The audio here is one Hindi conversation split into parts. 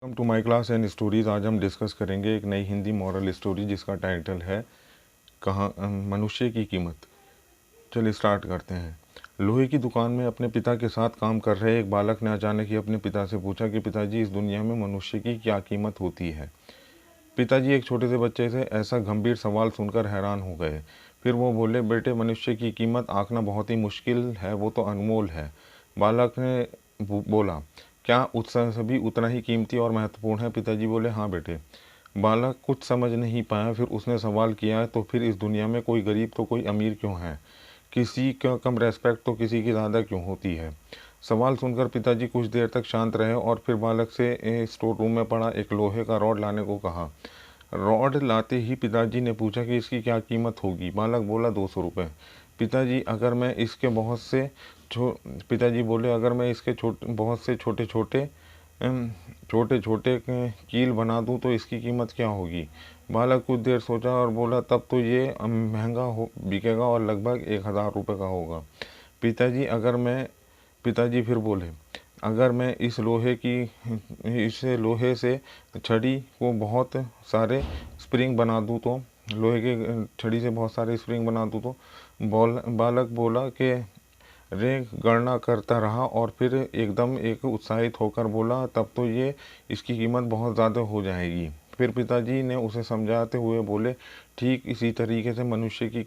Welcome to my class and stories. आज हम डिस्कस करेंगे एक नई हिंदी मॉरल स्टोरी जिसका टाइटल है कहाँ मनुष्य की कीमत। चलिए स्टार्ट करते हैं। लोहे की दुकान में अपने पिता के साथ काम कर रहे एक बालक ने अचानक ही अपने पिता से पूछा कि पिताजी, इस दुनिया में मनुष्य की क्या कीमत होती है। पिताजी एक छोटे से बच्चे से ऐसा गंभीर सवाल सुनकर हैरान हो गए। फिर वो बोले, बेटे, मनुष्य की कीमत आंकना बहुत ही मुश्किल है, वो तो अनमोल है। बालक ने बोला, क्या उत्साह सभी उतना ही कीमती और महत्वपूर्ण है। पिताजी बोले, हाँ बेटे। बालक कुछ समझ नहीं पाया। फिर उसने सवाल किया, तो फिर इस दुनिया में कोई गरीब तो कोई अमीर क्यों है, किसी का कम रेस्पेक्ट तो किसी की ज़्यादा क्यों होती है। सवाल सुनकर पिताजी कुछ देर तक शांत रहे और फिर बालक से स्टोर रूम में पड़ा एक लोहे का रॉड लाने को कहा। रॉड लाते ही पिताजी ने पूछा कि इसकी क्या कीमत होगी। बालक बोला, 200 रुपये। पिताजी अगर मैं इसके बहुत से पिताजी बोले, अगर मैं इसके बहुत से छोटे छोटे कील बना दूं तो इसकी कीमत क्या होगी। बालक कुछ देर सोचा और बोला, तब तो ये महंगा हो बिकेगा और लगभग 1000 रुपये का होगा। पिताजी फिर बोले, अगर मैं इस लोहे से छड़ी को बहुत सारे स्प्रिंग बना दूं तो लोहे के छड़ी से बहुत सारे स्प्रिंग बना दूं तो बालक बोला कि रे गणना करता रहा और फिर एकदम एक उत्साहित होकर बोला, तब तो ये इसकी कीमत बहुत ज़्यादा हो जाएगी। फिर पिताजी ने उसे समझाते हुए बोले, ठीक इसी तरीके से मनुष्य की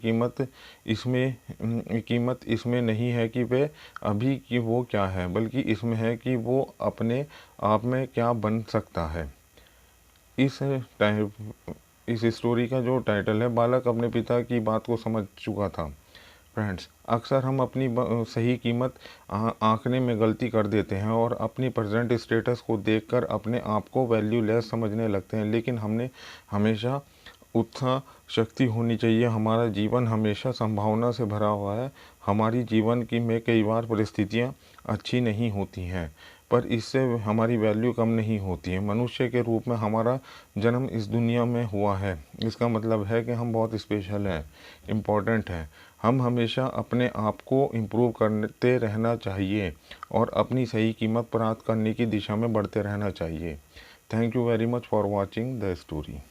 कीमत इसमें नहीं है कि वे अभी कि वो क्या है, बल्कि इसमें है कि वो अपने आप में क्या बन सकता है। इस स्टोरी का जो टाइटल है, बालक अपने पिता की बात को समझ चुका था। फ्रेंड्स, अक्सर हम अपनी सही कीमत आंकने में गलती कर देते हैं और अपनी प्रेजेंट स्टेटस को देखकर अपने आप को वैल्यूलेस समझने लगते हैं। लेकिन हमने हमेशा उत्साह शक्ति होनी चाहिए। हमारा जीवन हमेशा संभावना से भरा हुआ है। हमारी जीवन की में कई बार परिस्थितियाँ अच्छी नहीं होती हैं, पर इससे हमारी वैल्यू कम नहीं होती है। मनुष्य के रूप में हमारा जन्म इस दुनिया में हुआ है, इसका मतलब है कि हम बहुत स्पेशल हैं, इम्पोर्टेंट हैं। हम हमेशा अपने आप को इम्प्रूव करते रहना चाहिए और अपनी सही कीमत प्राप्त करने की दिशा में बढ़ते रहना चाहिए। Thank you very much for watching the story.